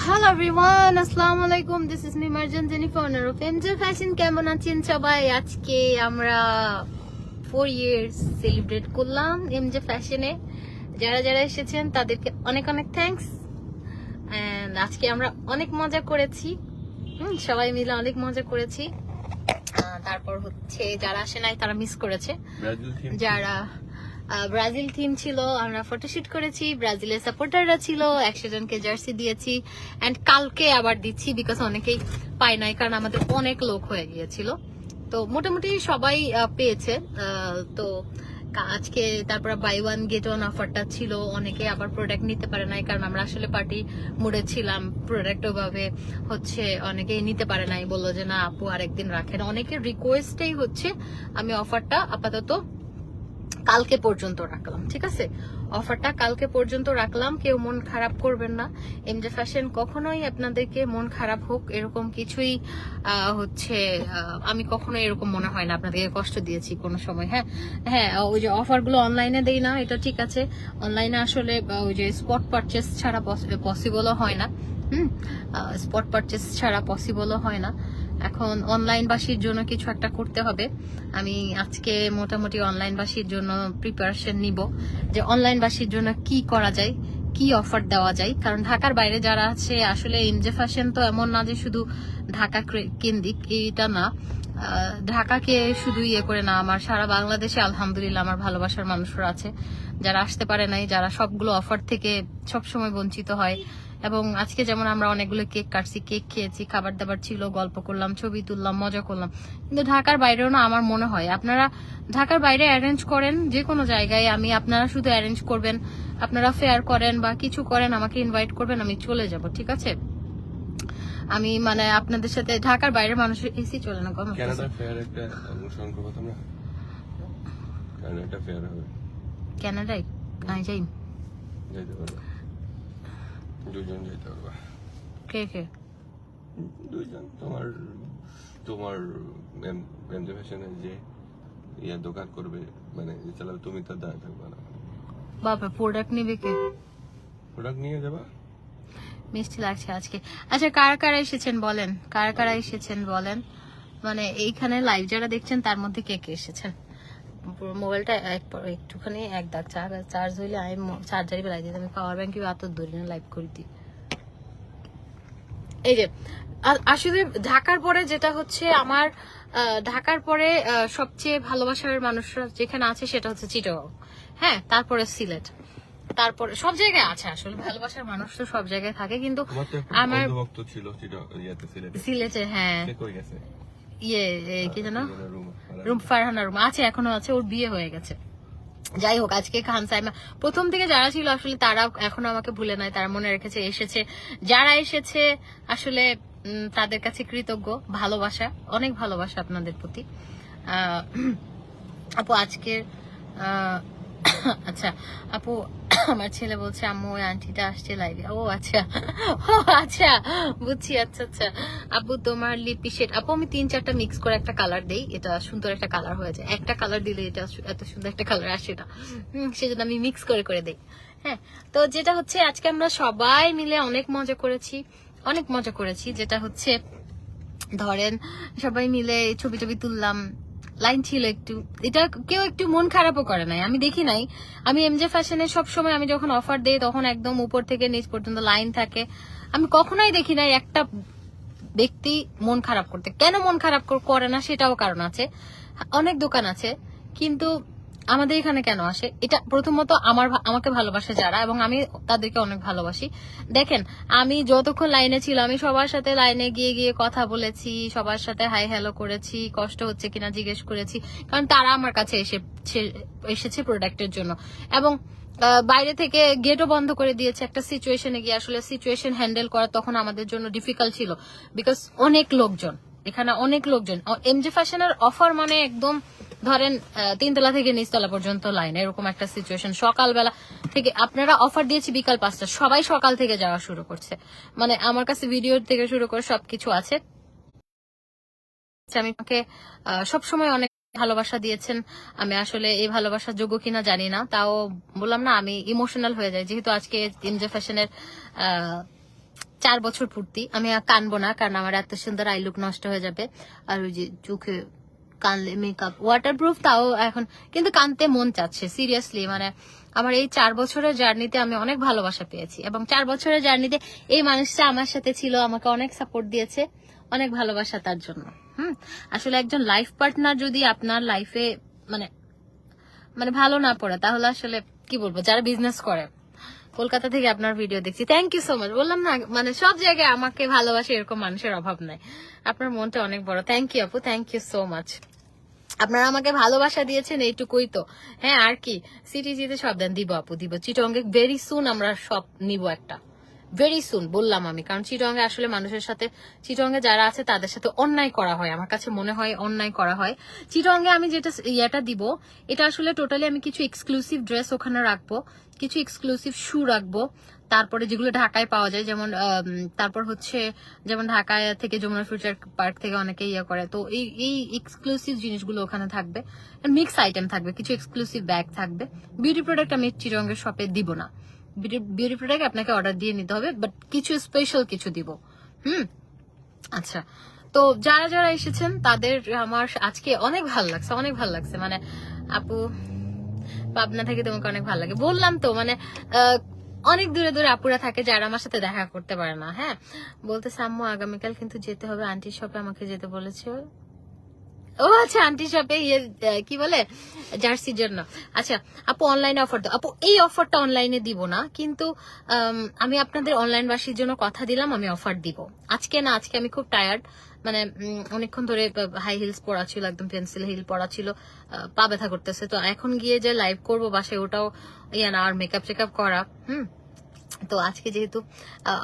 Hello everyone, আসসালামু আলাইকুম. This is me Marjan Jennifer owner of MJ Fashion. কেমন আছেন সবাই? আজকে আমরা 4 years সেলিব্রেট করলাম MJ Fashion এ. যারা যারা এসেছেন তাদেরকে অনেক অনেক থ্যাঙ্কস. এন্ড আজকে আমরা অনেক মজা করেছি. সবাই মিলে অনেক মজা করেছি. তারপর হচ্ছে যারা আসে নাই তারা মিস করেছে. যারা ব্রাজিল থিম ছিল, আমরা ফটোশুট করেছি, ব্রাজিলের সাপোর্টাররা ছিল, 100 জনকে জার্সি দিয়েছি এন্ড কালকে আবার দিচ্ছি বিকজ অনেকেই পায় নাই কারণ আমাদের অনেক লোক হয়ে গিয়েছিল. তো মোটামুটি সবাই পেয়েছে. তো আজকে তারপর বাই ওয়ান গেট ওয়ান অফারটা ছিল, অনেকে আবার প্রোডাক্ট নিতে পারে নাই কারণ আমরা আসলে পার্টি মুডে ছিলাম. প্রোডাক্ট ওভাবে হচ্ছে অনেকেই নিতে পারে নাই, বললো যে না আপু আরেকদিন রাখেন. অনেকের রিকোয়েস্টেই হচ্ছে আমি অফারটা আপাতত কালকে পর্যন্ত রাখলাম. ঠিক আছে, অফারটা কালকে পর্যন্ত রাখলাম. কেউ মন খারাপ করবেন না. এমজে ফ্যাশন কখনোই আপনাদেরকে মন খারাপ হোক এরকম কিছুই হচ্ছে আমি কখনো এরকম মনে হয় না আপনাদেরকে কষ্ট দিয়েছি কোনো সময়. হ্যাঁ হ্যাঁ, ওই যে অফারগুলো অনলাইনে দেই না, এটা ঠিক আছে. অনলাইনে আসলে ওই যে স্পট পারচেস ছাড়া পসিবলও হয় না. স্পট পারচেস ছাড়া পসিবলও হয় না. এখন অনলাইনবাসীর জন্য কিছু একটা করতে হবে. আমি আজকে মোটামুটি অনলাইনবাসীর জন্য প্রিপারেশন নিব যে অনলাইনবাসীর জন্য কি করা যায়, কি অফার দেওয়া যায়. কারণ ঢাকার বাইরে যারা আছে আসলে এমজে ফ্যাশন তো এমন না যে শুধু ঢাকা কেন্দ্রিক, এটা না. ঢাকাকে শুধু ইয়ে করে না, আমার সারা বাংলাদেশে আলহামদুলিল্লাহ আমার ভালোবাসার মানুষরা আছে যারা আসতে পারে নাই, যারা সবগুলো অফার থেকে সবসময় বঞ্চিত হয়. এবং আজকে যেমন আমরা অনেকগুলো কেক কাটছি, কেক খেয়েছি, খাবার দাবার ছিল, গল্প করলাম, ছবি তুললাম, মজা করলাম. কিন্তু ঢাকার বাইরেও না আমার মনে হয় আপনারা ঢাকার বাইরে অ্যারেঞ্জ করেন যে কোনো জায়গায়, আপনারা শুধু অ্যারেঞ্জ করবেন, আপনারা ফেয়ার করেন বা কিছু করেন, আমাকে ইনভাইট করবেন, আমি চলে যাব. ঠিক আছে, আমি মানে আপনাদের সাথে ঢাকার বাইরের মানুষের এসি চলে না. কানাডা ফেয়ার একটা অনুষ্ঠান করব তোমরা, কানাডা ফেয়ার হবে কানাডায় যাই যাইতে পারবে, দুজন যাইতে পারবে. কে কে? দুইজন. তোমার এমজে ফ্যাশনের যে ইয়া দোকান করবে, মানে চালাবে, তুমি তো দাঁড়িয়ে থাকবে না. বাবা প্রোডাক্ট নিবে কে? প্রোডাক্ট নিয়ে যাবা. মিষ্টি লাগছে আজকে. আচ্ছা কারা কারা এসেছেন বলেন, কারা কারা এসেছেন বলেন. মানে এইখানে লাইভ যারা দেখছেন তার মধ্যে কে কে এসেছেন? মোবাইলটা একটুখানি এক দাগ চার্জ হইলে আমি চার্জারই বেলাই দিই, আমি পাওয়ার ব্যাংক এত দূরে না লাইভ করে দিই. এই যে আসলে ঢাকার পরে যেটা হচ্ছে আমার ঢাকার পরে সবচেয়ে ভালোবাসার মানুষরা যেখানে আছে সেটা হচ্ছে চিটাগং. হ্যাঁ, তারপরে সিলেট, তারপরে সব জায়গায় আছে আসলে ভালোবাসার মানুষ তো সব জায়গায় থাকে. কিন্তু আমার ভক্ত ছিল সিলেটে. হ্যাঁ, কই গেছে? ইয়ে কি জানো, রুম ফারহানা রুম আছে, এখনো আছে, ওর বিয়ে হয়ে গেছে. যাই হোক, আজকে খান সাইমা প্রথম থেকে যারা ছিল আসলে তারা এখনো আমাকে ভুলে নাই, তারা মনে রেখেছে, এসেছে. যারা এসেছে আসলে তাদের কাছে কৃতজ্ঞ. ভালোবাসা, অনেক ভালোবাসা আপনাদের প্রতি. আপু আজকের আচ্ছা আপু, আমার ছেলে বলছে আম্মু ওই আন্টিটা আসছে লাইভে. ও আচ্ছা, ও আচ্ছা বুঝছি. আচ্ছা আচ্ছা আপু তোমার লিপি শেড. আপু আমি 3-4টা মিক্স করে একটা কালার দেই, এটা সুন্দর একটা কালার হয়ে যায়. একটা কালার দিলে এটা এত সুন্দর একটা কালার আসে না, সেজন্য আমি মিক্স করে করে দেই. হ্যাঁ, তো যেটা হচ্ছে আজকে আমরা সবাই মিলে অনেক মজা করেছি, অনেক মজা করেছি. যেটা হচ্ছে ধরেন সবাই মিলে ছবি টবি তুললাম, লাইন ছিল একটু, এটা কেউ একটু মন খারাপও করে নাই, আমি দেখি নাই. আমি এমজে ফ্যাশনে সবসময় আমি যখন অফার দেই তখন একদম উপর থেকে নিচ পর্যন্ত লাইন থাকে, আমি কখনোই দেখি নাই একটা ব্যক্তি মন খারাপ করতে. কেন মন খারাপ করে না সেটাও কারণ আছে, অনেক দোকান আছে, কিন্তু আমাদের এখানে কেন আসে? এটা প্রথমত আমাকে ভালোবাসে যারা, এবং আমি তাদেরকে অনেক ভালোবাসি. দেখেন আমি যতক্ষণ লাইনে ছিল আমি সবার সাথে লাইনে গিয়ে গিয়ে কথা বলেছি, সবার সাথে হাই হ্যালো করেছি, কষ্ট হচ্ছে কিনা জিজ্ঞেস করেছি, কারণ তারা আমার কাছে এসেছে প্রোডাক্টের জন্য. এবং বাইরে থেকে গেটও বন্ধ করে দিয়েছে একটা সিচুয়েশনে গিয়ে. আসলে সিচুয়েশন হ্যান্ডেল করা তখন আমাদের জন্য ডিফিকাল্ট ছিল বিকজ অনেক লোকজন এখানে, অনেক লোকজন. এমজে ফ্যাশনের অফার মানে একদম ধরেন 3তলা থেকে নিচতলা পর্যন্ত লাইন, এরকম একটা সিচুয়েশন. সকালবেলা থেকে আপনারা অফার দিয়েছি বিকাল 5টা, সবাই সকাল থেকে যাওয়া শুরু করছে. মানে আমার কাছে ভিডিও থেকে শুরু করে সবকিছু আছে. আমি আমাকে সবসময় অনেক ভালোবাসা দিয়েছেন. আমি আসলে এই ভালোবাসার যোগ্য কিনা জানি না, তাও বললাম না আমি ইমোশনাল হয়ে যাই যেহেতু আজকে এমজে ফ্যাশনের 4 বছর পূর্তি। আমি আর কানবো না, কারণ আমার এত সুন্দর আই লুক নষ্ট হয়ে যাবে। আর ওই যে চোখে কানলে মেকআপ ওয়াটারপ্রুফ, তাও এখন কিন্তু কানতে মন চাচ্ছে সিরিয়াসলি। মানে আমার এই 4 বছরের জার্নিতে আমি অনেক ভালোবাসা পেয়েছি, এবং 4 বছরের জার্নিতে এই মানুষটা আমার সাথে ছিল, আমাকে অনেক সাপোর্ট দিয়েছে, অনেক ভালোবাসা তার জন্য। আসলে একজন লাইফ পার্টনার যদি আপনার লাইফে মানে মানে ভালো না পড়ে, তাহলে আসলে কি বলবো, যারা বিজনেস করে, কলকাতা থেকে আপনার ভিডিও দেখছি, থ্যাংক ইউ সো মাচ। বললাম না, মানে সব জায়গায় আমাকে ভালোবাসে এরকম মানুষের অভাব নাই। আপনার মনটা অনেক বড়, থ্যাংক ইউ আপু, থ্যাংক ইউ সো মাচ। আপনারা আমাকে ভালোবাসা দিয়েছেন, এইটুকুই তো। হ্যাঁ, আর কি, সিটিজিতে সব দেন, দিব আপু দিব। চিটঙ্গে ভেরি সুন আমরা সব নিব একটা, ভেরি সুন বললাম আমি। কারণ চিটঙ্গে আসলে মানুষের সাথে, চিটঙ্গে যারা আছে তাদের সাথে অন্যায় করা হয়, আমার কাছে মনে হয় অন্যায় করা হয়। চিটঙ্গে আমি যেটা ইয়েটা দিব, এটা আসলে টোটালি আমি কিছু এক্সক্লুসিভ ড্রেস ওখানে রাখবো, কিছু এক্সক্লুসিভ শু রাখবো, তারপরে যেগুলো ঢাকায় পাওয়া যায়, যেমন তারপর হচ্ছে যেমন ঢাকায় থেকে যমুনা ফিউচার পার্ক থেকে অনেকে ইয়ে করে, তো এই এক্সক্লুসিভ জিনিসগুলো ওখানে থাকবে। মিক্স আইটেম থাকবে, কিছু এক্সক্লুসিভ ব্যাগ থাকবে। বিউটি প্রোডাক্ট আমি চিটঙ্গের শপে দিব না, বিউটি প্রোডাক্ট আপনাকে অর্ডার দিয়ে নিতে হবে, বাট কিছু স্পেশাল কিছু দিব। আচ্ছা, তো যারা যারা এসেছেন তাদের আমার আজকে অনেক ভালো লাগছে, অনেক ভালো লাগছে। মানে আপু পাবনা থেকে তোমাকে অনেক ভালো লাগে, বললাম তো। মানে অনেক দূরে দূরে আপুরা থাকে যারা আমার সাথে দেখা করতে পারে না। হ্যাঁ, বলতে সাম্মু আগামীকাল কিন্তু যেতে হবে, আন্টির শপে আমাকে যেতে বলেছে। ও আচ্ছা, আন্টি শপে কি বলে জার্সির জন্য। আচ্ছা আপু, অনলাইনে অফার দাও। আপু এই অফারটা অনলাইনে দিব না, কিন্তু আমি আপনাদের অনলাইন বাসীর জন্য কথা দিলাম আমি অফার দিব। আজকে না, আজকে আমি খুব টায়ার্ড, মানে অনেকক্ষণ ধরে হাই হিলস পরা ছিল, একদম পেন্সিল হিল পরা ছিল, পা ব্যথা করতেছে। তো এখন গিয়ে যে লাইভ করবো বাসায়, ওটাও ইয়ে না, আর মেকআপ টেকআপ করা। তো আজকে যেহেতু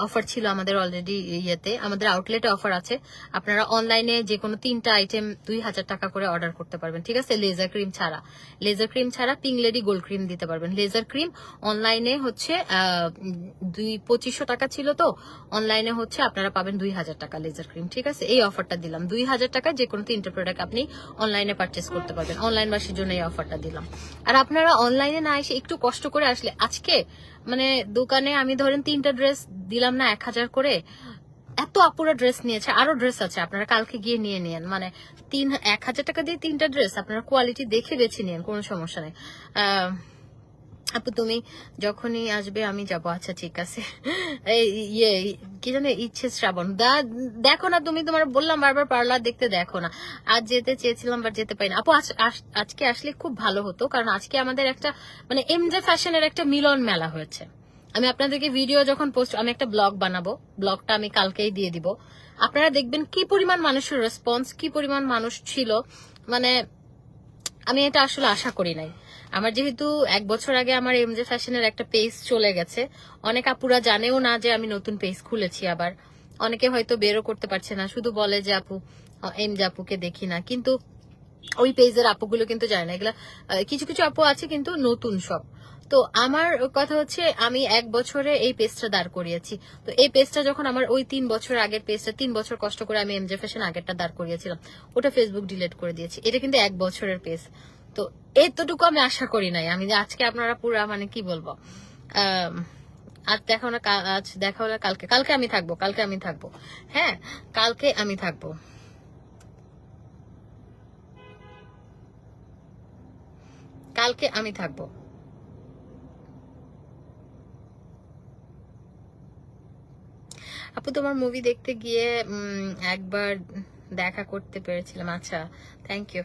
অফার ছিল আমাদের অলরেডি ইয়েতে, আমাদের আউটলেটে অফার আছে। আপনারা অনলাইনে যে কোনো 3টা আইটেম 2000 টাকা করে অর্ডার করতে পারবেন, ঠিক আছে? লেজার ক্রিম ছাড়া, লেজার ক্রিম ছাড়া পিঙ্ক লেডি গোল্ড ক্রিম দিতে পারবেন। লেজার ক্রিম অনলাইনে হচ্ছে 2500 টাকা ছিল, তো অনলাইনে হচ্ছে আপনারা পাবেন 2000 টাকা লেজার ক্রিম, ঠিক আছে? এই অফারটা দিলাম, 2000 টাকা যে কোনো 3টে প্রোডাক্ট আপনি অনলাইনে পারচেস করতে পারবেন। অনলাইন বাসীর জন্য এই অফারটা দিলাম। আর আপনারা অনলাইনে না এসে একটু কষ্ট করে আসলে, আজকে মানে দোকানে আমি ধরেন 3টা ড্রেস দিলাম না 1000 করে, এত আপুরা ড্রেস নিয়েছে, আরো ড্রেস আছে, আপনারা কালকে গিয়ে নিয়ে নিয়েন। মানে 1000 টাকা দিয়ে 3টা ড্রেস আপনারা কোয়ালিটি দেখে বেছে নিয়েন, কোনো সমস্যা নেই। আপু তুমি যখনই আসবে আমি যাব। আচ্ছা ঠিক আছে। ইয়ে কি জানে, ইচ্ছে শ্রাবণ দেখো না তুমি, তোমার বললাম বারবার পার্লার দেখতে দেখো না। আজ যেতে চেয়েছিলাম বাট যেতে পারি না। আপু আজকে আসলে খুব ভালো হতো, কারণ আজকে আমাদের একটা মানে এমজে ফ্যাশনের একটা মিলন মেলা হয়েছে। আমি আপনাদেরকে ভিডিও যখন পোস্ট, আমি একটা ব্লগ বানাবো, ব্লগটা আমি কালকেই দিয়ে দিব। আপনারা দেখবেন কি পরিমাণ মানুষের রেসপন্স, কি পরিমাণ মানুষ ছিল। মানে আমি এটা আসলে আশা করি নাই। আমার যেহেতু 1 বছর আগে আমার এমজে ফ্যাশনের একটা পেজ চলে গেছে, অনেক আপুরা জানেও না যে আমি নতুন পেজ খুলেছি। আবার অনেকে হয়তো বেরও করতে পারছে না, শুধু বলে যে আপু এমজে আপুকে দেখি না, কিন্তু ওই পেজের আপুগুলো কিন্তু যায় না। এগুলা কিছু কিছু আপু আছে কিন্তু নতুন সব। তো আমার কথা হচ্ছে, আমি 1 বছরে এই পেজটা দাঁড় করিয়েছি। তো এই পেজটা যখন আমার ওই 3 বছর আগের পেজটা, 3 বছর কষ্ট করে আমি এমজে ফ্যাশন আগেরটা দাঁড় করিয়েছিলাম, ওটা ফেসবুক ডিলিট করে দিয়েছি। এটা কিন্তু 1 বছরের পেজ। তো এতটুকু আমি আশা করি নাই আমি যে আজকে আপনারা পুরা মানে কি বলবো, আজ দেখো না, আজ দেখা হলে কালকে, কালকে আমি থাকবো, কালকে আমি থাকবো। হ্যাঁ, কালকে আমি থাকবো, কালকে আমি থাকবো। আপু তোমার মুভি দেখতে গিয়ে একবার দেখা করতে পেরেছিলাম। আচ্ছা, থ্যাংক ইউ।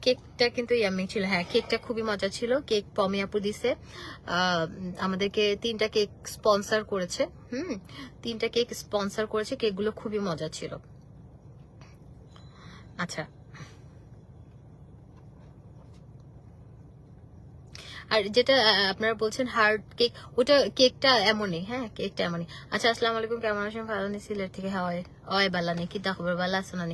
কেকটা কিন্তু ইয়াম্মি ছিল। হ্যাঁ, কেকটা খুবই মজা ছিল। কেক পমি আপু দিছে আমাদেরকে, 3টা কেক স্পন্সর করেছে। 3টা কেক স্পন্সর করেছে, কেকগুলো খুবই মজা ছিল। আচ্ছা, আর যেটা আপনারা বলছেন হার্ড কেক, ওটা কেকটা এমনই। হ্যাঁ, কেকটা এমনই। আচ্ছা, আসসালামু আলাইকুম, কেমন আছেন? ভালো নেই, সিলেট থেকে। হ্যাঁ ওই বালা নেই, কি খবর? বালা আছে না?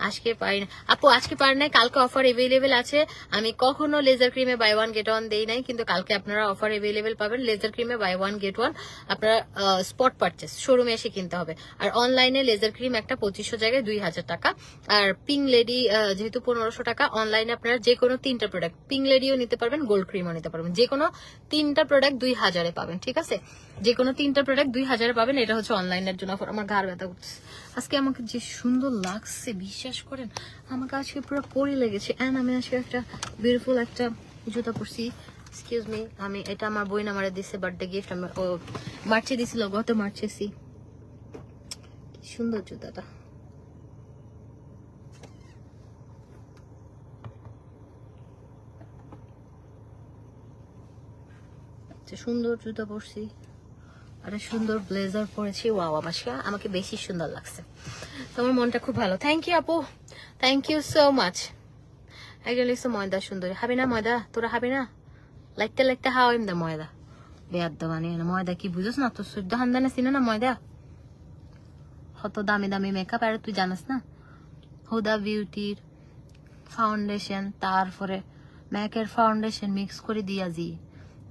আজকে পারি না আপু, আজকে পারি নাই। কালকে অফার এভেলেবেল আছে। আমি কখনো লেজার ক্রিমে বাই 1 গেট 1 দেই নাই, কিন্তু কালকে আপনারা অফার এভেলেবেল পাবেন। লেজার ক্রিমে বাই 1 গেট 1 আপনারা স্পট পারচেস, শোরুমে এসে কিনতে হবে। আর অনলাইনে লেজার ক্রিম একটা 2500 জায়গায় 2000 টাকা। আর পিঙ্ক লেডি যেহেতু 1500 টাকা। অনলাইনে আপনারা যে কোনো 3টা প্রোডাক্ট, পিঙ্ক লেডিও নিতে পারবেন, গোল্ড ক্রিমও নিতে পারবেন, পাবেন, যে কোনো 3টা প্রোডাক্ট 2000-এ পাবেন, ঠিক আছে? যে কোনো 3টা প্রোডাক্ট 2000-এ পাবেন। এটা হচ্ছে অনলাইনের জন্য অফার। আমার ঘাড় ব্যথা করছে আজকে, আমাকে যে সুন্দর লাগছে বিশ্বাস করেন, আমাকে আজকে পুরো পরি লেগেছে। অ্যান্ড আমি আজকে একটা বিউটিফুল একটা জুতা পরছি, এক্সকিউজ মি, আমি এটা আমার বই নামারে দিছে বার্থডে গিফট, আমি ও মার্চে দিছিল, গত মার্চেছি। সুন্দর জুতাটা, সুন্দর জুতা পরছি আর সুন্দর ব্লেজার পরেছি। ওয়াও আবাসা, আমাকে বেশি সুন্দর লাগছে। তোমার মনটা খুব ভালো, থ্যাংক ইউ আপু, থ্যাংক ইউ সো মাচ। একজন লিখছে ময়দা সুন্দরী, হাবি না ময়দা, তোরা হাবি না? লাগতে লাগতে হাওয়াইম দা ময়দা, বেয়াদ্দ বানিয়ে না। ময়দা কি বুঝোস না? তোর সদ্য হান্দানে চিনে না ময়দা? কত দামি দামি মেকআপ আর তুই জানাস না? হুদা বিউটির ফাউন্ডেশন, তারপরে ম্যাকের ফাউন্ডেশন মিক্স করে দিয়াছি,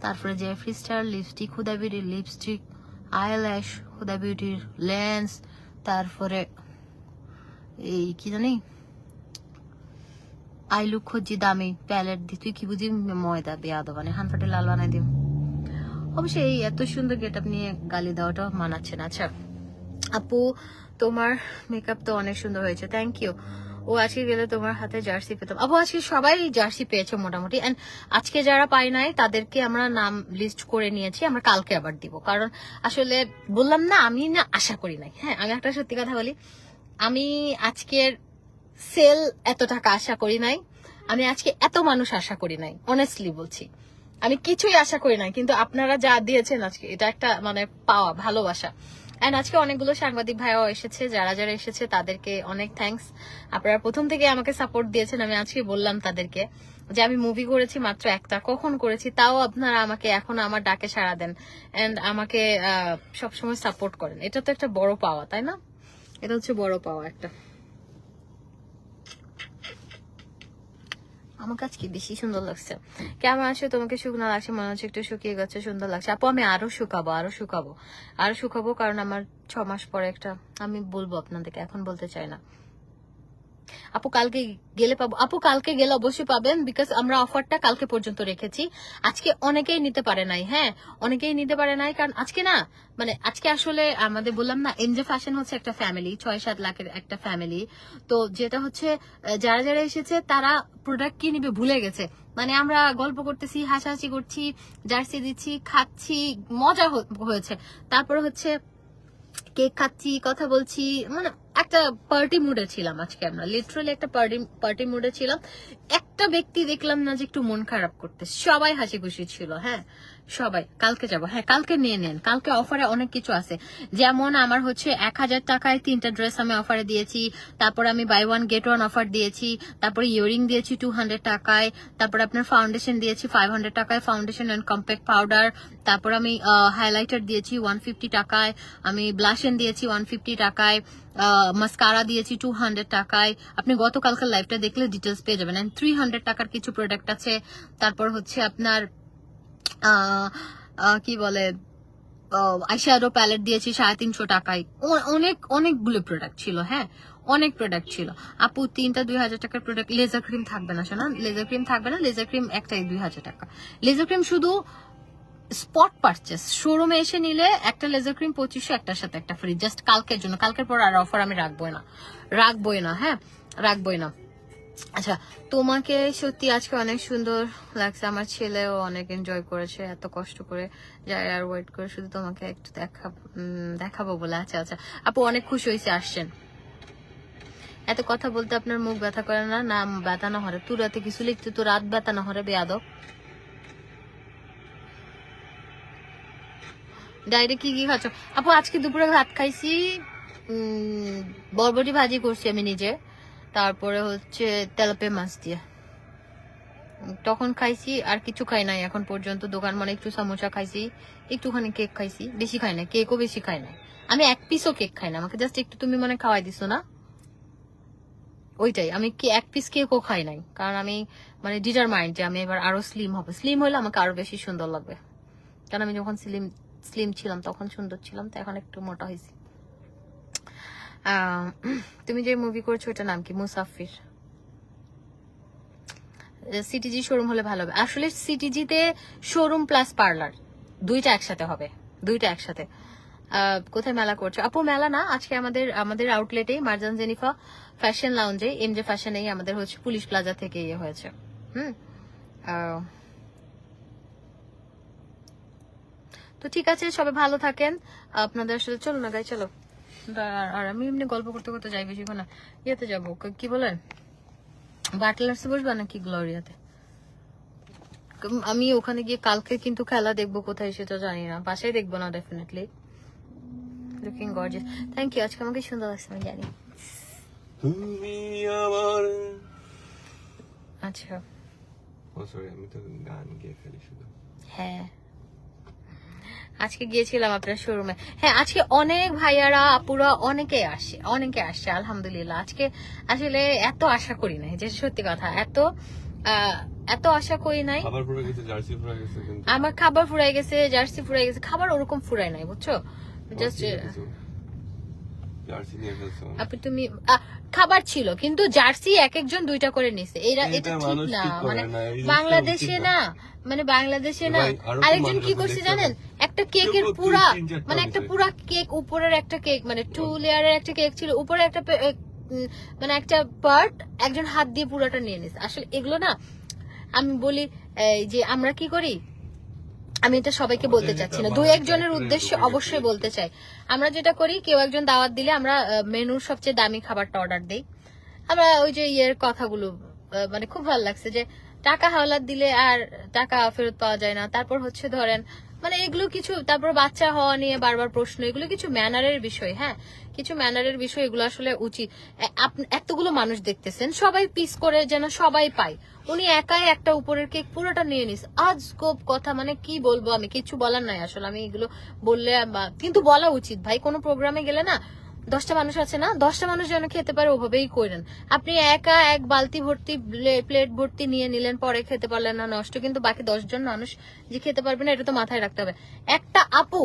তারপরে জেফরি স্টার লিপস্টিক, হুদা বিউটির লিপস্টিক, আইল্যাশ, হুদা বিউটির লেন্স, তারপরে এই কি জানি আইলুক খুঁজি দামি প্যালেট দি। তুই কি বুঝি ময়দা বেয়াদ বানে, হানফাটে লাল বানাই দিব। অবশ্যই এই এত সুন্দর গেট আপ নিয়ে গালি দেওয়াটা মানাচ্ছে না। আচ্ছা আপু, তোমার মেকআপ তো অনেক সুন্দর হয়েছে, থ্যাংক ইউ। ও আজকে গেলে তোমার হাতে জার্সি পেতাম। আপু আজকে সবাই জার্সি পেয়েছে মোটামুটি, এন্ড আজকে যারা পাই নাই তাদেরকে আমরা নাম লিস্ট করে নিয়েছি, আমরা কালকে আবার দিব। কারণ আসলে বললাম না, আমি না আশা করি নাই। হ্যাঁ, আমি একটা সত্যি কথা বলি, আমি আজকের সেল এত টাকা আশা করি নাই, আমি আজকে এত মানুষ আশা করি নাই, অনেস্টলি বলছি, আমি কিছুই আশা করি নাই। কিন্তু আপনারা যা দিয়েছেন আজকে, এটা একটা মানে পাওয়া, ভালোবাসা। এন্ড আজকে অনেকগুলো সাংবাদিক ভাইও এসেছে, যারা যারা এসেছে তাদেরকে অনেক থ্যাঙ্কস। আপনারা প্রথম থেকে আমাকে সাপোর্ট দিয়েছেন। আমি আজকে বললাম তাদেরকে যে আমি মুভি করেছি মাত্র একটা, কখন করেছি, তাও আপনারা আমাকে এখন আমার ডাকে সাড়া দেন এন্ড আমাকে সবসময় সাপোর্ট করেন। এটা তো একটা বড় পাওয়া, তাই না? এটা হচ্ছে বড় পাওয়া একটা। আমার কাছে কি বেশি সুন্দর লাগছে। কেমন আছে? তোমাকে শুকনো লাগছে, মনে হচ্ছে একটু শুকিয়ে গেছে, সুন্দর লাগছে। আপু আমি আরো শুকাবো, আরো শুকাবো, আরো শুকাবো, কারণ আমার 6 মাস পরে একটা, আমি বলবো আপনাদেরকে, এখন বলতে চাই না। আপু কালকে গেলে পাবো? আপু কালকে গেলে অবশ্যই পাবেন, বিকজ আমরা অফারটা কালকে পর্যন্ত রেখেছি। আজকে অনেকেই নিতে পারে নাই, হ্যাঁ অনেকেই নিতে পারে নাই, কারণ আজকে না মানে আজকে আসলে আমাদের বললাম না, এমজে ফ্যাশন হচ্ছে একটা ফ্যামিলি, 6-7 লাখের একটা ফ্যামিলি। তো যেটা হচ্ছে যারা যারা এসেছে তারা প্রোডাক্ট কি নিবে ভুলে গেছে। মানে আমরা গল্প করতেছি, হাসাহাসি করছি, জার্সি দিচ্ছি, খাচ্ছি, মজা হয়েছে। তারপরে হচ্ছে কেক খাচ্ছি, কথা বলছি, মানে একটা পার্টি মুডে ছিলাম আজকে। আমরা লিটারালি একটা পার্টি মুডে ছিলাম। একটা ব্যক্তি দেখলাম না যে একটু মন খারাপ করতে, সবাই হাসি খুশি ছিল। হ্যাঁ সবাই কালকে যাবো, হ্যাঁ কালকে নিয়ে নেন, কালকে অফারে অনেক কিছু আছে। যেমন আমার হচ্ছে 1000 টাকায় 3টা ড্রেস আমি অফারে দিয়েছি, তারপর আমি বাই 1 গেট 1 অফার দিয়েছি, তারপরে ইয়ারিং দিয়েছি 200 টাকায়, তারপর আপনার ফাউন্ডেশন দিয়েছি 500 টাকায়, ফাউন্ডেশন এন্ড কম্প্যাক্ট পাউডার, তারপর আমি হাইলাইটার দিয়েছি 150 টাকায়, আমি ব্লাশন দিয়েছি 150 টাকায়, মাস্কারা দিয়েছি 200 টাকায়। আপনি গতকালকার লাইভটা দেখলে ডিটেলস পেয়ে যাবেন। 300 টাকার কিছু প্রোডাক্ট আছে। তারপর হচ্ছে আপনার কি বলে আইশ্যাডো প্যালেট দিয়েছি 350 টাকায়। অনেকগুলো প্রোডাক্ট ছিল, হ্যাঁ অনেক প্রোডাক্ট ছিল। আপু 3টা 2000 টাকার প্রোডাক্ট। লেজার ক্রিম থাকবে না শোনা, লেজার ক্রিম থাকবে না, লেজার ক্রিম একটাই 2000 টাকা। লেজার ক্রিম শুধু স্পট পারচেস, শোরুমে এসে নিলে একটা লেজার ক্রিম 2500, একটার সাথে একটা ফ্রি, জাস্ট কালকের জন্য। কালকের পর আর অফার আমি রাখবোই না, হ্যাঁ রাখবোই না। আচ্ছা তোমাকে সত্যি আজকে অনেক সুন্দর লাগছে, আমার ছেলেও অনেক এনজয় করেছে, এত কষ্ট করে যাই আর ওয়েট করে শুধু তোমাকে একটু দেখাবো বলে। আচ্ছা আচ্ছা আপু অনেক খুশি হয়েছে আসছেন। এত কথা বলতে আপনার মুখ ব্যথা করে না? না ব্যথা না হরে, তুই রাতে কিছু লিখতে তো রাত ব্যথা না হরে বেয়াদব। ডাইরেক্ট কি খাচ্ছ? আপু আজকে দুপুরে ভাত খাইছি, বরবটি ভাজি করছি আমি নিজে, তারপরে হচ্ছে তেলাপিয়া মাছ দিয়ে তখন খাইছি, আর কিছু খাই নাই এখন পর্যন্ত। দোকান মানে একটু সমোসা খাইছি, একটুখানি কেক খাইছি, বেশি খাই না, কেকও বেশি খাই না। আমি 1 পিসও কেক খাই না, আমাকে জাস্ট একটু তুমি মানে খাওয়াই দিছো না, ওইটাই। আমি কি 1 পিস কেকও খাই নাই, কারণ আমি মানে ডিটারমাইন্ড যে আমি এবার আরো স্লিম হবে। স্লিম হলে আমাকে আরো বেশি সুন্দর লাগবে, কারণ আমি যখন স্লিম ছিলাম তখন সুন্দর ছিলাম, তো এখন একটু মোটা হয়েছি। তুমি যে মুভি করছো ওটার নাম কি? মুসাফির। সিটিজি শোরুম হলে ভালো হবে। আসলে সিটিজিতে শোরুম প্লাস পার্লার দুইটা একসাথে হবে, দুইটা একসাথে। কোথায় মেলা করছে আপু? মেলা না, আজকে আমাদের আউটলেটেই মার্জান জেনিফা ফ্যাশন লাউঞ্জে এমজে ফ্যাশনেই আমাদের হচ্ছে পুলিশ প্লাজা থেকে ইয়ে হয়েছে। তো ঠিক আছে, সবাই ভালো থাকেন। আপনাদের আসলে চলো না গাই, চলো। আর আমি এমনি গল্প করতে করতে যাই বেশিক্ষণ না। ইয়েতে যাবো, কি বলেন, বাটলার্সে বসবা নাকি গ্লোরিয়াতে? আমি ওখানে গিয়ে কালকে কিন্তু খেলা দেখবো, কোথায় সেটা জানি না, বাসায় দেখবো না definitely. Looking gorgeous, thank you. আজকে আমাকে সুন্দর লাগছে, আমি জানি। তুমি আমার আচ্ছা, ও সরি, আমি তো গান গেয়ে ফেলি শুধু। হ্যাঁ আজকে গিয়েছিলাম আপনার শোরুমে। হ্যাঁ আজকে অনেক ভাইয়ারা আপুরা অনেকে আসছে আলহামদুলিল্লাহ। আজকে আসলে এত আশা করি নাই, যে সত্যি কথা, এত আশা করি নাই। খাবার পুরো গেছে, জার্সি পুরো গেছে, কিন্তু আমার খাবার ফুরাই গেছে, জার্সি ফুরাই গেছে, খাবার ওরকম ফুরাই নাই, বুঝছো? জাস্ট জার্সি নিয়ে ফেলছো। আপনি তুমি খাবার ছিল, কিন্তু জার্সি এক একজন দুইটা করে নিছে। এটা ঠিক না, মানে বাংলাদেশে না, মানে বাংলাদেশে না। আরেকজন কি করছে জানেন, একটা কেকের পুরা, মানে একটা পুরা কেক, উপরের একটা কেক, মানে 2 লেয়ারের একটা কেক ছিল, উপরে একটা মানে একটা পার্ট একজন হাত দিয়ে পুরাটা নিয়ে নিছে। আসলে এগুলো না, আমি বলি যে আমরা কি করি, আমি এটা সবাইকে বলতে চাচ্ছি না, 2 একজনের উদ্দেশ্যে অবশ্যই বলতে চাই। আমরা যেটা করি, কেউ একজন দাওয়াত দিলে আমরা মেনুর সবচেয়ে দামি খাবারটা অর্ডার দিই। আমরা ওই যে ইয়ের কথাগুলো, মানে খুব ভালো লাগছে যে টাকা হাওলাত দিলে আর টাকা ফেরত পাওয়া যায় না। তারপর হচ্ছে ধরেন, মানে এগুলো কিছু, তারপর বাচ্চা হওয়া নিয়ে বারবার প্রশ্ন, এগুলো কিছু ম্যানারের বিষয়। হ্যাঁ, কিছু ম্যানারের বিষয়, এগুলো আসলে উচিত। এতগুলো মানুষ দেখতেছেন, সবাই পিস করে যেন সবাই পায়। উনি একাই একটা উপরের কেক পুরোটা নিয়ে নিস, আজগব কথা, মানে কি বলবো, আমি কিছু বলার নাই আসলে। আমি এগুলো বললে, কিন্তু বলা উচিত ভাই, কোনো প্রোগ্রামে গেলে না 10টা মানুষ আছে না, 10টা মানুষ যেন খেতে পারে ওভাবেই করেন। আপনি একা এক বালতি ভর্তি প্লেট ভর্তি নিয়ে নিলেন, পরে খেতে পারলেন না, নষ্ট। কিন্তু বাকি 10 জন মানুষ যে খেতে পারবে না, এটা তো মাথায় রাখতে হবে। একটা আপু,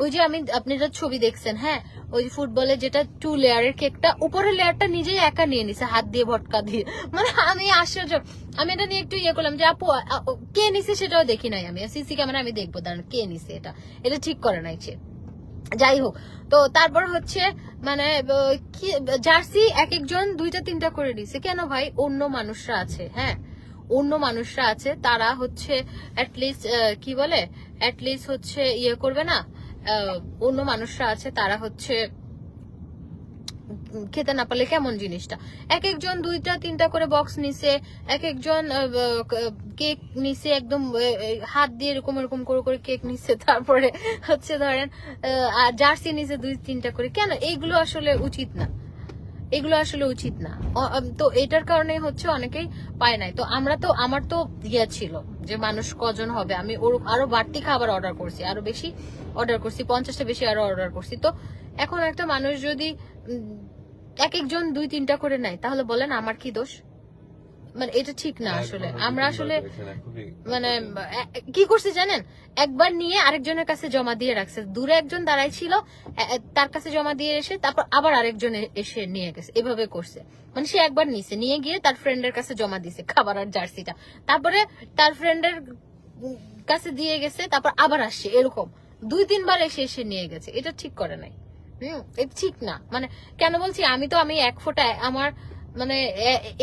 ওই যে আপনি যে ছবি দেখছেন, হ্যাঁ, ওই ফুটবলের যেটা 2 লেয়ারের কেকটা, উপরের লেয়ারটা নিজেই একা নিয়ে নিছে হাত দিয়ে, ভটকা দিয়ে। মানে আমি আশ্চর্য, আমি এটা নিয়ে একটু ইয়ে করলাম যে আপু কে নিছে সেটাও দেখি নাই আমি, সিসি ক্যামেরা আমি দেখবো দাঁড়ান কে নিছে, এটা ঠিক করে নাই সে। যাই হোক, তো তারপর হচ্ছে মানে জার্সি এক একজন 2টা-3টা করে দিছে। কেন ভাই? অন্য মানুষরা আছে, হ্যাঁ, অন্য মানুষরা আছে, তারা হচ্ছে অ্যাটলিস্ট কি বলে, অ্যাটলিস্ট হচ্ছে ইয়ে করবে না। অন্য মানুষরা আছে, তারা হচ্ছে খেতে না পারলে কেমন জিনিসটা। এক একজন 2টা-3টা করে বক্স নিছে, এক একজন কেক নিছে, একদম হাত দিয়ে এরকম এরকম করে করে কেক নিছে। তারপরে হচ্ছে ধরেন জার্সি নিছে 2-3টা করে। কেন? এইগুলো আসলে উচিত না, এগুলো আসলে উচিত না। তো এটার কারণে হচ্ছে অনেকেই পায় নাই। তো আমার তো ইয়ে ছিল যে মানুষ কজন হবে, আমি আরো বাড়তি খাবার অর্ডার করছি, আরো বেশি অর্ডার করছি, 50টা বেশি আরো অর্ডার করছি। তো এখন একটা মানুষ যদি এক একজন 2-3টা করে নেয়, তাহলে বলেন আমার কি দোষ? মানে এটা ঠিক না আসলে। আমরা আসলে মানে কি করছি জানেন, একবার নিয়ে আরেকজনের কাছে জমা দিয়ে রাখছে। দূরে একজন দাঁড়াই ছিল, তার কাছে জমা দিয়ে এসে তারপর আবার আরেকজন এসে নিয়ে গেছে, এভাবে করছে। মানে সে একবার নিছে, নিয়ে গিয়ে তার ফ্রেন্ডের কাছে জমা দিছে খাবার আর জার্সিটা, তারপরে তার ফ্রেন্ডের কাছে দিয়ে গেছে, তারপর আবার আসছে, এরকম 2-3 বার এসে নিয়ে গেছে। এটা ঠিক করে নাই, এটা ঠিক না। মানে কেন বলছি, আমি 1 ফোঁটা আমার মানে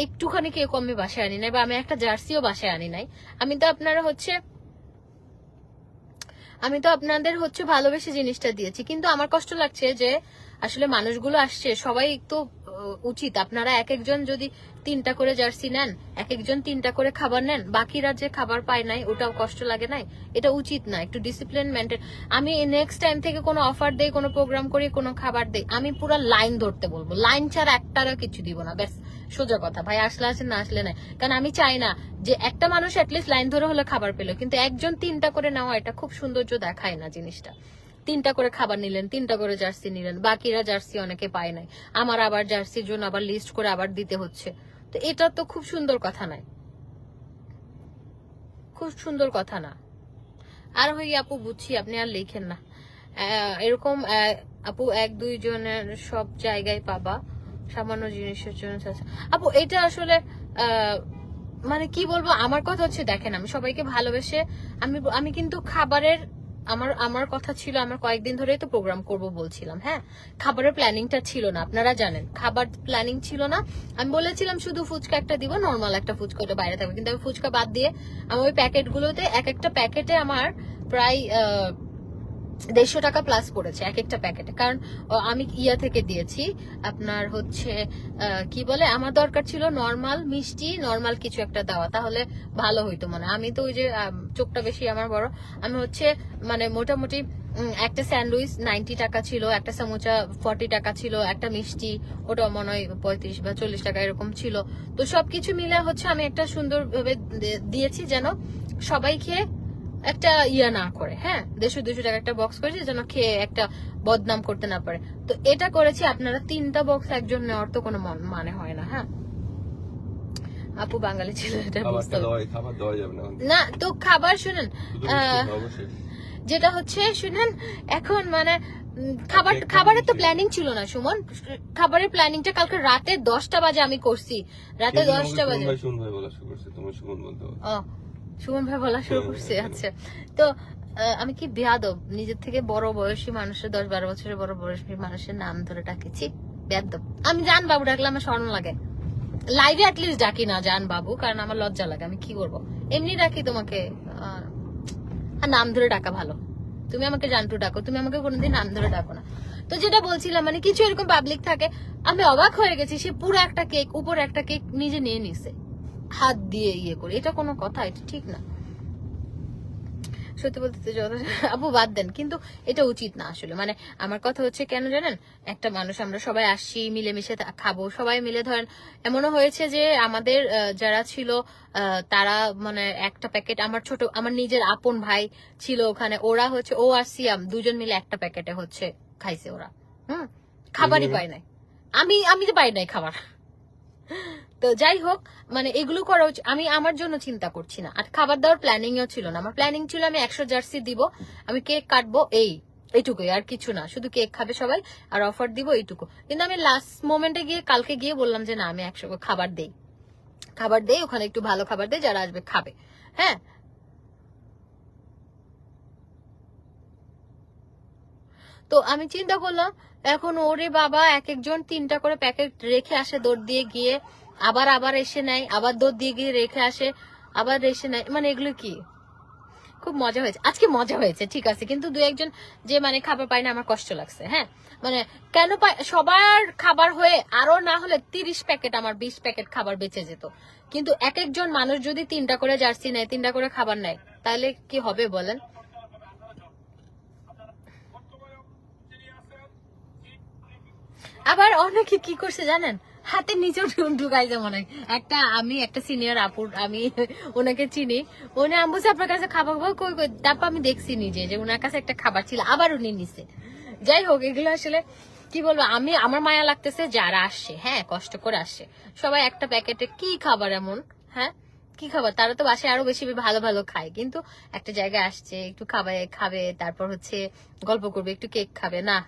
একটুখানি কেক আমি বাসায় আনি নাই, বা আমি একটা জার্সিও বাসায় আনি নাই। আমি তো আপনাদের হচ্ছে ভালোবেসে জিনিসটা দিয়েছি। কিন্তু আমার কষ্ট লাগছে যে আসলে মানুষগুলো আসছে, সবাই তো উচিত, আপনারা এক একজন যদি 3টা করে জার্সি নেন, এক একজন 3টা করে খাবার নেন, বাকিরা যে খাবার পায় নাই ওটাও কষ্ট লাগে নাই? এটা উচিত না, একটু ডিসিপ্লিন মেনটেন। আমি নেক্সট টাইম থেকে কোনো অফার দেই, কোনো প্রোগ্রাম করি, কোনো খাবার দেই, আমি পুরো লাইন ধরতে বলবো, লাইন ছাড়া একটারও কিছু দিব না, ব্যাস, সোজা কথা। ভাই আসলে আসে, না আসলে নাই। কারণ আমি চাই না যে একটা মানুষ অ্যাটলিস্ট লাইন ধরে হলে খাবার পেলো, কিন্তু একজন 3টা করে নেওয়া, এটা খুব সৌন্দর্য দেখায় না জিনিসটা। 3টা করে খাবার নিলেন, 3টা করে জার্সি নিলেন, বাকিরা জার্সি অনেকে পায় নাই, আমার আবার জার্সির জন্য আবার লিস্ট করে আবার দিতে হচ্ছে। তো এটা তো খুব সুন্দর কথা নাই, খুব সুন্দর কথা না। আর হই আপু, বুঝছি আপনি আর লেখেন না এরকম আপু, 1-2 জনের সব জায়গায় পাবা, সামান্য জিনিসের জন্য। আপু এটা আসলে মানে কি বলবো, আমার কথা হচ্ছে দেখেন, আমি সবাইকে ভালোবেসে আমি কিন্তু খাবারের আমার কথা ছিল, আমার কয়েকদিন ধরেই তো প্রোগ্রাম করব বলছিলাম। হ্যাঁ, খাবারের প্ল্যানিংটা ছিল না, আপনারা জানেন খাবার প্ল্যানিং ছিল না। আমি বলেছিলাম শুধু ফুচকা একটা দিব, নর্মাল একটা ফুচকা, ওটা বাইরে থাকবে। কিন্তু আমি ফুচকা বাদ দিয়ে আমি ওই প্যাকেটগুলোতে এক একটা প্যাকেটে আমার প্রায় 150 টাকা প্লাস পড়েছে এক একটা প্যাকেটে। কারণ আমি ইয়া থেকে দিয়েছি আপনার হচ্ছে কি বলে, আমার দরকার ছিল নর্মাল মিষ্টি, নর্মাল কিছু একটা দেওয়া, তাহলে ভালো হইতো। মানে আমি তো ওই যে চোখটা বেশি আমার বড়, আমি হচ্ছে মানে মোটামুটি একটা স্যান্ডউইচ 90 টাকা ছিল, একটা সামোচা 40 টাকা ছিল, একটা মিষ্টি ওটা মনে হয় 35 বা 40 টাকা এরকম ছিল। তো সবকিছু মিলে হচ্ছে আমি একটা সুন্দর ভাবে দিয়েছি যেন সবাই খেয়ে একটা ইয়া না করে। হ্যাঁ, 150-200 টাকা একটা বক্স করেছি যেন খেয়ে একটা বদনাম করতে না পারে। তো এটা করেছি। আপনারা 3টা বক্স একজন নেওয়ার তো কোনো মানে হয় না। হ্যাঁ, আপু বাঙালি ছিল এটা বুঝতে হবে। খাবার দেওয়া যাবে না না তো খাবার শুনেন, যেটা হচ্ছে শুনেন এখন মানে খাবারের তো প্ল্যানিং ছিল না সুমন। খাবারের প্ল্যানিংটা কালকে রাতে 10টা বাজে আমি করছি, রাতে 10টা বাজে। সুমন ভাই বলা শুরু করছে, তুমি সুমন বলতে পারো। সুমন ভাই বলা শুরু করছে, আচ্ছা। তো আমি কি বেয়াদব, নিজের থেকে বড় বয়সী মানুষের 10-12 বছরের বড় বয়সী মানুষের নাম ধরে ডাকেছি, বেয়াদব। আমি জান বাবু ডাকলে আমার শরম লাগে, লাইভে অ্যাটলিস্ট ডাকি না জান বাবু, কারণ আমার লজ্জা লাগে। আমি কি করবো, এমনি ডাকি তোমাকে, আর নাম ধরে ডাকা ভালো। তুমি আমাকে জানটু ডাকো, তুমি আমাকে কোনোদিন নাম ধরে ডাকো না। তো যেটা বলছিলাম, মানে কিছু এরকম পাবলিক থাকে, আমি অবাক হয়ে গেছি, সে পুরো একটা কেক, উপরে একটা কেক নিজে নিয়ে নিছে হাত দিয়ে ইয়ে করে। এটা কোনো কথা? এটা ঠিক না, সত্যি বলতে আপু বাদ দেন, কিন্তু এটা উচিত না আসলে। মানে আমার কথা হচ্ছে কেন জানেন, একটা মানুষ, আমরা সবাই আসছি মিলেমিশে খাবো, সবাই মিলে ধরেন এমনও হয়েছে যে আমাদের যারা ছিল তারা মানে একটা প্যাকেট, আমার নিজের আপন ভাই ছিল ওখানে, ওরা হচ্ছে ও আর সিয়াম দুজন মিলে একটা প্যাকেটে হচ্ছে খাইছে ওরা। খাবারই পায় নাই, আমি তো পাই নাই খাবার। তো যাই হোক, মানে এগুলো করা উচিত। আমি আমার জন্য চিন্তা করছি না, আর খাবার দাবার প্ল্যানিংও ছিল না। আমার প্ল্যানিং ছিল আমি 100 জার্সি দিব, আমি কেক কাটবো, এইটুকুই, আর কিছু না, শুধু কেক খাবে সবাই আর অফার দিব এইটুকু। কিন্তু আমি লাস্ট মোমেন্টে গিয়ে কালকে গিয়ে বললাম যে না, আমি 100 খাবার দেই, ওখানে একটু ভালো খাবার দেই, যারা আসবে খাবে। হ্যাঁ, তো আমি চিন্তা করলাম এখন ওরে বাবা, এক একজন 3টা করে প্যাকেট রেখে আসে দৌড় দিয়ে গিয়ে, আবার এসে নেয়, আবার দৌড় দিয়ে গিয়ে রেখে আসে, আবার এসে নেয়। মানে এগুলো কি, খুব মজা হয়েছে আজকে, মজা হয়েছে ঠিক আছে, কিন্তু 2-1 যে মানে খাবার পায় না, আমার কষ্ট লাগছে। হ্যাঁ, মানে কেন পায়, সবার খাবার হয়ে আরো না হলে 30 প্যাকেট, আমার 20 প্যাকেট খাবার বেঁচে যেত। কিন্তু এক একজন মানুষ যদি 3টা করে জার্সি নেয়, 3টা করে খাবার নেয়, তাহলে কি হবে বলেন? আবার অনেকে কি করছে জানেন, হাতে নিচেও ঢুকাইছে মনে হয়। আমি একটা সিনিয়র আপুর, আমি ওনাকে চিনি, উনি বলছে আপনার কাছে খাবার কই কই, তারপর আমি দেখছি নিজে যে ওনার কাছে একটা খাবার ছিল, আবার উনি নিছে। যাই হোক, এগুলো আসলে কি বলবো, আমার মায়া লাগতেছে যারা আসছে, হ্যাঁ কষ্ট করে আসছে, সবাই একটা প্যাকেটে কি খাবার এমন, হ্যাঁ কি খাবার, তারা তো বাসায় আরো বেশি ভালো ভালো খায়, কিন্তু একটা জায়গায় আসছে একটু খাবে, তারপর হচ্ছে গল্প করবে, একটু কেক খাবে না,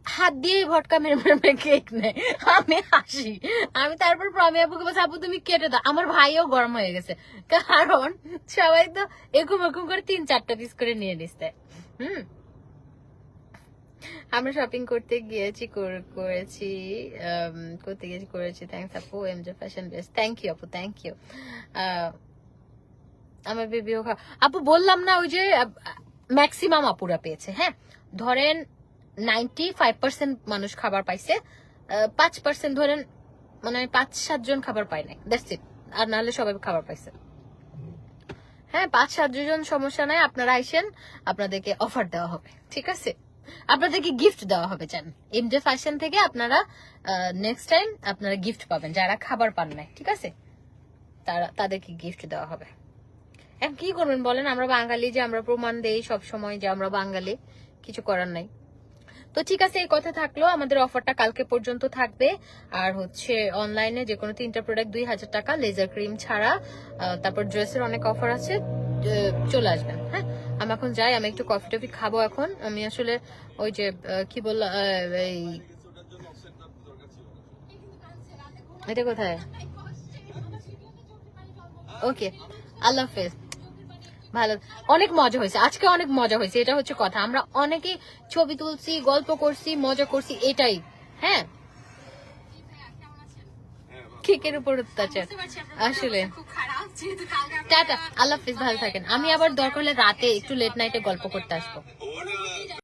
হাত দিয়ে ভটকা মেরে কেক নেয়। আমি হাসি, আমি তারপর প্রমি আপুকে বলছি আপু তুমি কেটে দাও, আমার ভাইও গরম হয়ে গেছে, কারণ সবাই তো এরকম করে 3-4টা পিস করে নিয়ে নিচ্ছে। আমরা শপিং করতে গিয়েছি করেছি থ্যাংকস আপু, MJ fashion best, thank you আপু, থ্যাংক ইউ। আমার বেবিও আপু বললাম না, ওই যে ম্যাক্সিমাম আপুরা পেয়েছে। হ্যাঁ, ধরেন 95% মানুষ খাবার পাইছে, 5% ধরেন মানে 5-7 জন খাবার পায় নাই, দ্যাটস ইট, আর নাহলে সবাই খাবার পাইছে। হ্যাঁ, 5-7 জন সমস্যা নাই, আপনারা আইসেন, আপনাদেরকে অফার দেওয়া হবে, ঠিক আছে, আপনাদেরকে গিফট দেওয়া হবে। জান এমজে ফ্যাশন থেকে আপনারা নেক্সট টাইম আপনারা গিফট পাবেন, যারা খাবার পান নাই, ঠিক আছে, তাদেরকে গিফট দেওয়া হবে। এখন কি করবেন বলেন, আমরা বাঙালি, যে আমরা প্রমাণ দেই সব সময় যে আমরা বাঙালি, কিছু করার নাই। তো ঠিক আছে, এই কথা থাকলো, আমাদের অফারটা কালকে পর্যন্ত থাকবে। আর হচ্ছে অনলাইনে যে কোনো 3টা প্রোডাক্ট 2000 টাকা, লেজার ক্রিম ছাড়া। তারপর ড্রেসের অনেক অফার আছে, চলে আসবেন। হ্যাঁ, আমি এখন যাই, আমি একটু কফি টফি খাবো এখন। আমি আসলে ওই যে কি বললাম, এটা কোথায় ওকে, আল্লাহ হাফেজ। ভালো, অনেক মজা হয়েছে আজকে, অনেক মজা হয়েছে, এটা হচ্ছে কথা। আমরা অনেকে ছবি তুলছি, গল্প করছি, মজা করছি, এটাই। হ্যাঁ, কেকের উপর অত্যাচার আসলে। টাটা, আল্লাহ হাফেজ, ভালো থাকেন। আমি আবার দরকার হলে রাতে একটু লেট নাইটে গল্প করতে আসবো।